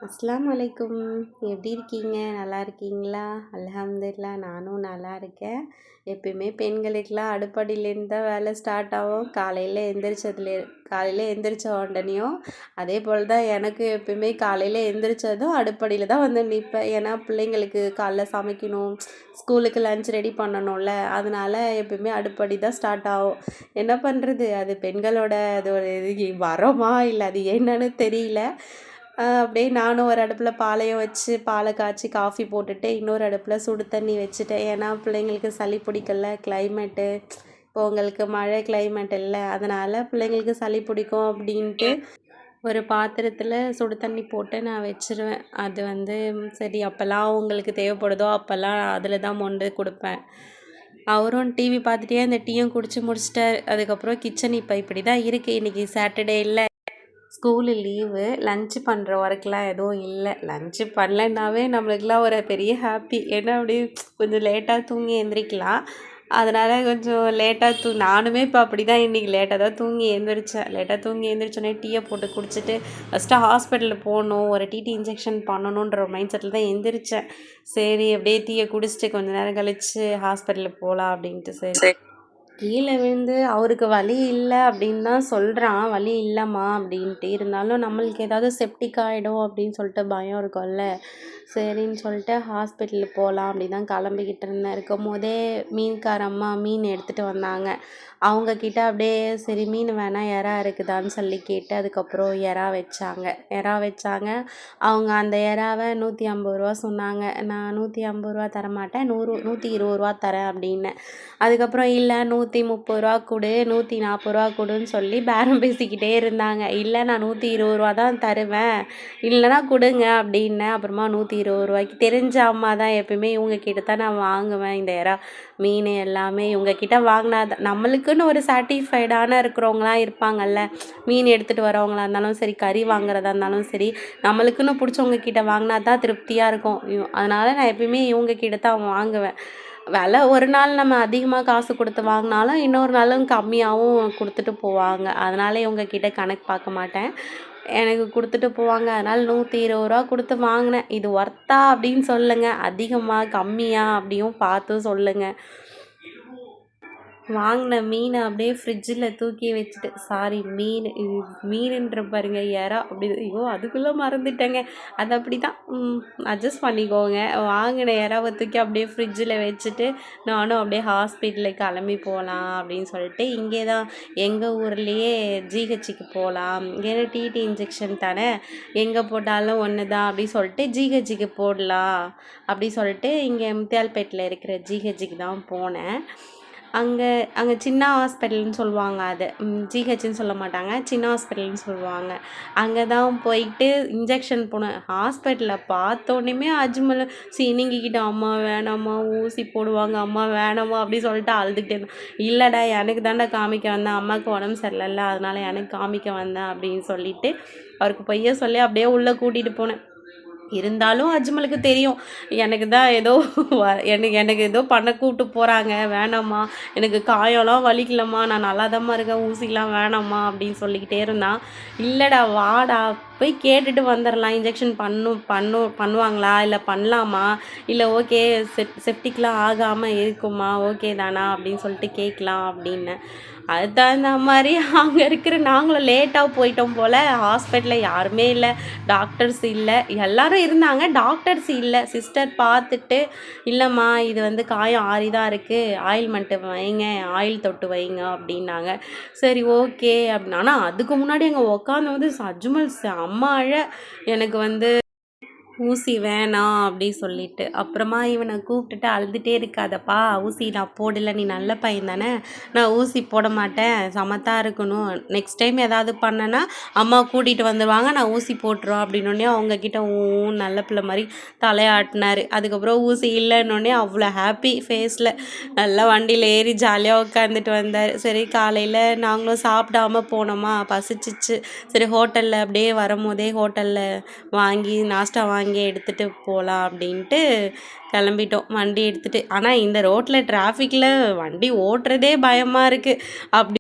அஸ்ஸலாமு அலைக்கும். எப்படி இருக்கீங்க? நல்லா இருக்கீங்களா? அல்ஹம்துலில்லாஹ் நானும் நல்லா இருக்கேன். எப்பயுமே பெண்களுக்கெல்லாம் அடுப்படியிலேருந்து தான் வேலை ஸ்டார்ட் ஆகும். காலையில் எந்திரிச்ச உடனேயும் அதே போல் தான் எனக்கு எப்பயுமே காலையில் எந்திரிச்சதும் அடுப்படியில் தான் வந்து நிற்பேன். ஏன்னா பிள்ளைங்களுக்கு காலைல சமைக்கணும், ஸ்கூலுக்கு லஞ்ச் ரெடி பண்ணணும்ல. அதனால எப்பயுமே அடுப்படி தான் ஸ்டார்ட் ஆகும். என்ன பண்ணுறது, அது பெண்களோட அது ஒரு இது வரமா இல்லை அது என்னன்னு தெரியல. அப்படியே நானும் ஒரு அடுப்பில் பாலையும் வச்சு பாலை காய்ச்சி காஃபி போட்டுட்டு இன்னொரு அடுப்பில் சுடு தண்ணி வச்சுட்டேன். ஏன்னா பிள்ளைங்களுக்கு சளி பிடிக்கல, கிளைமேட்டு இப்போ உங்களுக்கு மழை கிளைமேட் இல்லை, அதனால் பிள்ளைங்களுக்கு சளி பிடிக்கும் அப்படின்ட்டு ஒரு பாத்திரத்தில் சுடு தண்ணி போட்டு நான் வச்சிருவேன். அது வந்து சரி அப்போல்லாம் அவங்களுக்கு தேவைப்படுதோ அப்போல்லாம் அதில் தான் மொண்டு கொடுப்பேன். அவரும் டிவி பார்த்துட்டே அந்த டீயும் குடிச்சு முடிச்சிட்டார். அதுக்கப்புறம் கிச்சன் இப்போ இப்படி தான் இருக்குது. இன்றைக்கி சாட்டர்டே இல்லை, ஸ்கூலு லீவு. லன்ச்சு பண்ணுற ஒர்க்லாம் எதுவும் இல்லை. லன்ச்சு பண்ணலன்னாவே நம்மளுக்குலாம் ஒரு பெரிய ஹாப்பி. ஏன்னா அப்படியே கொஞ்சம் லேட்டாக தூங்கி எந்திரிக்கலாம். அதனால் கொஞ்சம் லேட்டாக நானுமே இப்போ அப்படி தான் இன்றைக்கி லேட்டாக தான் தூங்கி எழுந்திரிச்சேன். லேட்டாக தூங்கி எழுந்திரிச்சோன்னே டீயை போட்டு குடிச்சிட்டு ஃபஸ்ட்டு ஹாஸ்பிட்டலில் போகணும், ஒரு டிடி இன்ஜெக்ஷன் பண்ணணுன்ற ஒரு மைண்ட் செட்டில் தான் எந்திரிச்சேன். சரி அப்படியே டீயை குடிச்சிட்டு கொஞ்சம் நேரம் கழித்து ஹாஸ்பிட்டலுக்கு போகலாம் அப்படின்ட்டு. சரி கீழே விழுந்து அவருக்கு வலி இல்லை அப்படின்னு தான் சொல்கிறான். வலி இல்லைம்மா அப்படின்ட்டு. இருந்தாலும் நம்மளுக்கு ஏதாவது செப்டிக் ஆகிடும் அப்படின்னு சொல்லிட்டு பயம் இருக்கும்ல. சரின்னு சொல்லிட்டு ஹாஸ்பிட்டலுக்கு போகலாம் அப்படி தான் கிளம்பிக்கிட்டு இருந்தேன். இருக்கும் போதே மீன்கார அம்மா மீன் எடுத்துகிட்டு வந்தாங்க. அவங்கக்கிட்ட அப்படியே சரி மீன் வேணாம் எறா இருக்குதான்னு சொல்லி கேட்டு அதுக்கப்புறம் எறா வச்சாங்க. அவங்க அந்த எறாவை 150 சொன்னாங்க. நான் 150 தரமாட்டேன், 120 தரேன் அப்படின்னேன். அதுக்கப்புறம் இல்லை 130 கொடு, 140 கொடுன்னு சொல்லி பேரம் பேசிக்கிட்டே இருந்தாங்க. இல்லை நான் 120 தான் தருவேன், இல்லைனா கொடுங்க அப்படின்னேன். அப்புறமா 120 தெரிஞ்ச அம்மா தான், எப்பயுமே இவங்க கிட்ட தான் நான் வாங்குவேன். இந்த எறா மீன் எல்லாமே இவங்கக்கிட்ட வாங்கினா தான் நம்மளுக்குன்னு ஒரு சாட்டிஸ்ஃபைடான இருக்கிறவங்களாம் இருப்பாங்கல்ல. மீன் எடுத்துகிட்டு வரவங்களா இருந்தாலும் சரி, கறி வாங்குறதா இருந்தாலும் சரி, நம்மளுக்குன்னு பிடிச்சவங்க கிட்ட வாங்கினா தான் திருப்தியாக இருக்கும். அதனால் நான் எப்பயுமே இவங்க கிட்ட தான் வாங்குவேன். விலை ஒரு நாள் நம்ம அதிகமாக காசு கொடுத்து வாங்கினாலும் இன்னொரு நாளும் கம்மியாகவும் கொடுத்துட்டு போவாங்க. அதனால் இவங்கக்கிட்ட கணக்கு பார்க்க மாட்டேன், எனக்கு கொடுத்துட்டு போவாங்க. அதனால் 120 கொடுத்து வாங்கினேன். இது ஒர்த்தா அப்படின்னு சொல்லுங்கள், அதிகமாக கம்மியாக அப்படியும் பார்த்து சொல்லுங்கள். வாங்கின மீனை அப்படியே ஃப்ரிட்ஜில் தூக்கி வச்சுட்டு மீனுன்ற பாருங்க எறா அப்படி ஐயோ அதுக்குள்ளே மறந்துட்டேங்க. அது அப்படி தான் அட்ஜஸ்ட் பண்ணிக்கோங்க. வாங்கின எறாவை தூக்கி அப்படியே ஃப்ரிட்ஜில் வச்சுட்டு நானும் அப்படியே ஹாஸ்பிட்டலுக்கு கிளம்பி போகலாம் அப்படின்னு சொல்லிட்டு இங்கே தான் எங்கள் ஊர்லேயே ஜிஹெச்சுக்கு போகலாம், ஏன்னா டிடி இன்ஜெக்ஷன் தானே, எங்கே போட்டாலும் ஒன்று தான் அப்படி சொல்லிட்டு ஜிஹெச்சுக்கு போடலாம் அப்படி சொல்லிட்டு இங்கே முத்தியால்பேட்டில் இருக்கிற ஜிஹெச்சுக்கு தான் போனேன். அங்கே சின்ன ஹாஸ்பிட்டல்னு சொல்லுவாங்க. அது ஜிஹெச்ன்னு சொல்ல மாட்டாங்க, சின்ன ஹாஸ்பிட்டல்னு சொல்லுவாங்க. அங்கே தான் போயிட்டு இன்ஜெக்ஷன் போனேன். ஹாஸ்பிட்டலில் பார்த்தோன்னே அஜ்மல் சீனிங்கிக்கிட்ட அம்மா வேணாம்மா ஊசி போடுவாங்க, அம்மா வேணாம்மா அப்படி சொல்லிட்டு அழுதுகிட்டே இருந்தேன். இல்லைடா எனக்கு தாண்டா காமிக்க வந்தேன், அம்மாவுக்கு உடம்பு சரியில்லைல்ல அதனால் எனக்கு காமிக்க வந்தேன் அப்படின்னு சொல்லிட்டு அவருக்கு பொய்ய சொல்லி அப்படியே உள்ளே கூட்டிகிட்டு போனேன். இருந்தாலும் அஜ்மலுக்கு தெரியும் எனக்கு தான் ஏதோ எனக்கு ஏதோ பண்ண கூப்பிட்டு போகிறாங்க, வேணாம்மா எனக்கு காயம்லாம் வலிக்கலம்மா, நான் நல்லாதாம்மா இருக்கேன், ஊசிலாம் வேணாம்மா அப்படின்னு சொல்லிக்கிட்டே இருந்தான். இல்லைடா வாடா போய் கேட்டுட்டு வந்துடலாம், இன்ஜெக்ஷன் பண்ணுவாங்களா இல்லை பண்ணலாமா, இல்லை ஓகே செப்டிக்லாம் ஆகாமல் இருக்குமா, ஓகே தானா அப்படின்னு சொல்லிட்டு கேட்கலாம் அப்படின்னேன். அதுக்கு தகுந்த மாதிரி அங்கே இருக்கிற நாங்களும் லேட்டாக போயிட்டோம் போல். ஹாஸ்பிட்டலில் யாருமே இல்லை, டாக்டர்ஸ் இல்லை, எல்லோரும் இருந்தாங்க, டாக்டர்ஸ் இல்லை. சிஸ்டர் பார்த்துட்டு இல்லைம்மா இது வந்து காயம் ஆறி தான் இருக்குது, ஆயில்மெண்ட்டு வைங்க, ஆயில் தொட்டு வைங்க அப்படின்னாங்க. சரி ஓகே அப்படின்னா. ஆனால் அதுக்கு முன்னாடி அங்கே உட்காந்து வந்து அஜ்மல் செம்ம அழ, எனக்கு வந்து ஊசி வேணாம் அப்படி சொல்லிட்டு. அப்புறமா இவனை கூப்பிட்டுட்டு அழுதுகிட்டே இருக்காதப்பா, ஊசி நான் போடலை, நீ நல்ல பையன் தானே, நான் ஊசி போட மாட்டேன், சமத்தாக இருக்கணும், நெக்ஸ்ட் டைம் ஏதாவது பண்ணேன்னா அம்மா கூட்டிகிட்டு வந்துடுவாங்க, நான் ஊசி போட்டுருவோம் அப்படின்னோடனே அவங்கக்கிட்ட நல்ல பிள்ளை மாதிரி தலையாட்டினார். அதுக்கப்புறம் ஊசி இல்லைன்னொடனே அவ்வளோ ஹாப்பி ஃபேஸில், நல்லா வண்டியில் ஏறி ஜாலியாக உட்காந்துட்டு வந்தார். சரி காலையில் நாங்களும் சாப்பிடாம போனோமா, பசிச்சிச்சு. சரி ஹோட்டலில் அப்படியே வரும்போதே ஹோட்டலில் வாங்கி நாஸ்டா வாங்கி எடுத்துகிட்டு போகலாம் அப்படின்ட்டு கிளம்பிட்டோம் வண்டி எடுத்துகிட்டு. ஆனால் இந்த ரோட்டில் டிராஃபிக்கில் வண்டி ஓட்டுறதே பயமாக இருக்குது.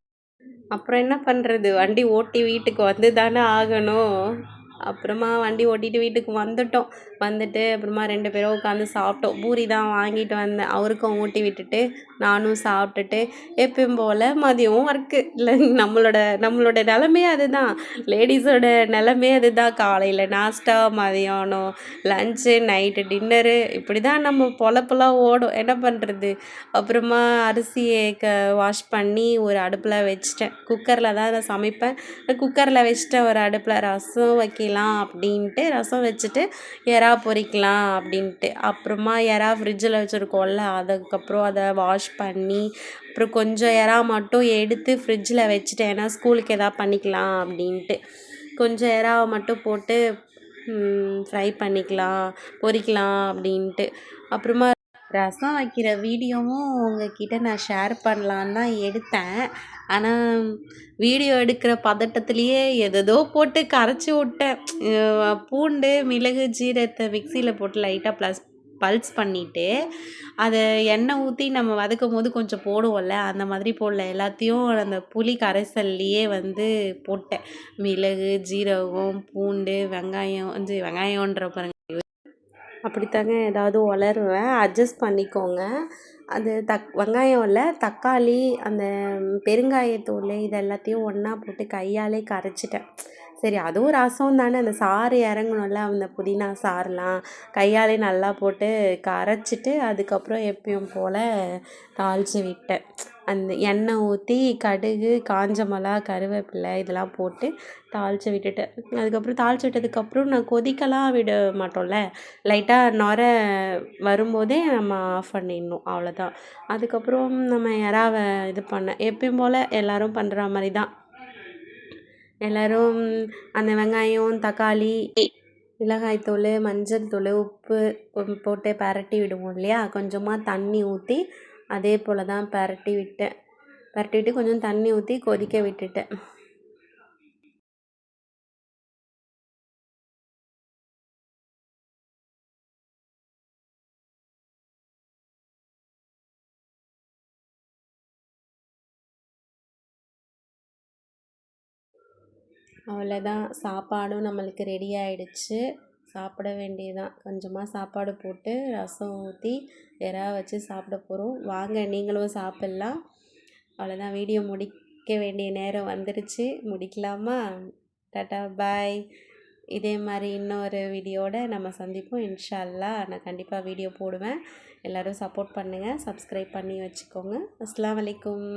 அப்புறம் என்ன பண்ணுறது, வண்டி ஓட்டி வீட்டுக்கு வந்து தானே ஆகணும். அப்புறமா வண்டி ஓட்டிகிட்டு வீட்டுக்கு வந்துட்டோம். வந்துட்டு அப்புறமா 2 பேரும் உட்காந்து சாப்பிட்டோம். பூரி தான் வாங்கிட்டு வந்தேன். அவருக்கும் ஊட்டி விட்டுட்டு நானும் சாப்பிட்டுட்டு எப்பயும் போல் மதியம் ஒர்க்கு இல்லை. நம்மளோட நிலமையே அதுதான். லேடிஸோட நிலமையே அதுதான். காலையில் நாஸ்டா, மதியானம் லஞ்சு, நைட்டு டின்னரு, இப்படி தான் நம்ம பொழப்பெல்லாம் ஓடும். என்ன பண்ணுறது? அப்புறமா அரிசியை வாஷ் பண்ணி ஒரு அடுப்பில் வச்சிட்டேன். குக்கரில் தான் அதை சமைப்பேன். குக்கரில் வச்சுட்டேன். ஒரு அடுப்பில் ரசம் வைக்கலாம் அப்படின்ட்டு ரசம் வச்சுட்டு எறா பொரிக்கலாம் அப்படின்ட்டு. அப்புறமா எறா ஃப்ரிட்ஜில் வச்சுருக்கோம்ல, அதுக்கப்புறம் அதை வாஷ் பண்ணி அப்புறம் கொஞ்சம் எறா மட்டும் எடுத்து ஃப்ரிட்ஜில் வச்சுட்டேன். ஏன்னா ஸ்கூலுக்கு எதாவது பண்ணிக்கலாம் அப்படின்ட்டு. கொஞ்சம் எறாவை மட்டும் போட்டு ஃப்ரை பண்ணிக்கலாம், பொரிக்கலாம் அப்படின்ட்டு. அப்புறமா ரசம் வைக்கிற வீடியோவும் உங்ககிட்ட நான் ஷேர் பண்ணலான்னு தான் எடுத்தேன். ஆனால் வீடியோ எடுக்கிற பதட்டத்துலேயே எதேதோ போட்டு கரைச்சி விட்டேன். பூண்டு, மிளகு, ஜீரகத்தை மிக்சியில் போட்டு லைட்டாக பல்ஸ் பண்ணிவிட்டு அதை எண்ணெய் ஊற்றி நம்ம வதக்கும் போது கொஞ்சம் போடுவோம்ல, அந்த மாதிரி போடல. எல்லாத்தையும் அந்த புளி கரைசல்லையே போட்டேன். மிளகு, ஜீரகம், பூண்டு, வெங்காயம்ன்ற பாருங்க, அப்படித்தாங்க ஏதாவது உளருவேன். அட்ஜஸ்ட் பண்ணிக்கோங்க. அது வெங்காயம் இல்லை, தக்காளி, அந்த பெருங்காயத்தூள் இது எல்லாத்தையும் ஒன்றா போட்டு கையாலே கரைச்சிட்டேன். சரி, அதுவும் ரசம் தானே, அந்த சாறு இறங்கணும்ல, அந்த புதினா சாறுலாம் கையாலே நல்லா போட்டு கரைச்சிட்டு அதுக்கப்புறம் எப்பயும் போல் தாளித்து விட்டேன். அந்த எண்ணெய் ஊற்றி கடுகு, காஞ்ச மிளகா, கருவேப்பிலை இதெல்லாம் போட்டு தாளித்து விட்டுட்டேன். அதுக்கப்புறம் தாளித்து விட்டதுக்கப்புறம் நான் கொதிக்கலாம் விட மாட்டோம்ல, லைட்டாக நுரை வரும்போதே நம்ம ஆஃப் பண்ணிடணும், அவ்வளோதான். அதுக்கப்புறம் நம்ம எறாவை இது பண்ணேன். எப்பயும் போல் எல்லோரும் பண்ணுற மாதிரி தான். எல்லோரும் அந்த வெங்காயம், தக்காளி, மிளகாய்த்தூள், மஞ்சள் தூள், உப்பு போட்டு பரட்டி விடுவோம் இல்லையா, கொஞ்சமாக தண்ணி ஊற்றி அதே போல் தான் பரட்டி விட்டு கொஞ்சம் தண்ணி ஊற்றி கொதிக்க விட்டுட்டேன். அவ்வளோதான், சாப்பாடும் நம்மளுக்கு ரெடி ஆகிடுச்சு. சாப்பிட வேண்டியதான். கொஞ்சமாக சாப்பாடு போட்டு ரசம் ஊற்றி எறா வச்சு சாப்பிட போகிறோம். வாங்க, நீங்களும் சாப்பிட்லாம். அவ்வளோதான், வீடியோ முடிக்க வேண்டிய நேரம் வந்துடுச்சு. முடிக்கலாமா? டாட்டா, பாய். இதே மாதிரி இன்னொரு வீடியோட நம்ம சந்திப்போம் இன்ஷா அல்லாஹ். நான் கண்டிப்பாக வீடியோ போடுவேன். எல்லோரும் சப்போர்ட் பண்ணுங்கள், சப்ஸ்கிரைப் பண்ணி வச்சுக்கோங்க. அஸ்ஸலாமு அலைக்கும்.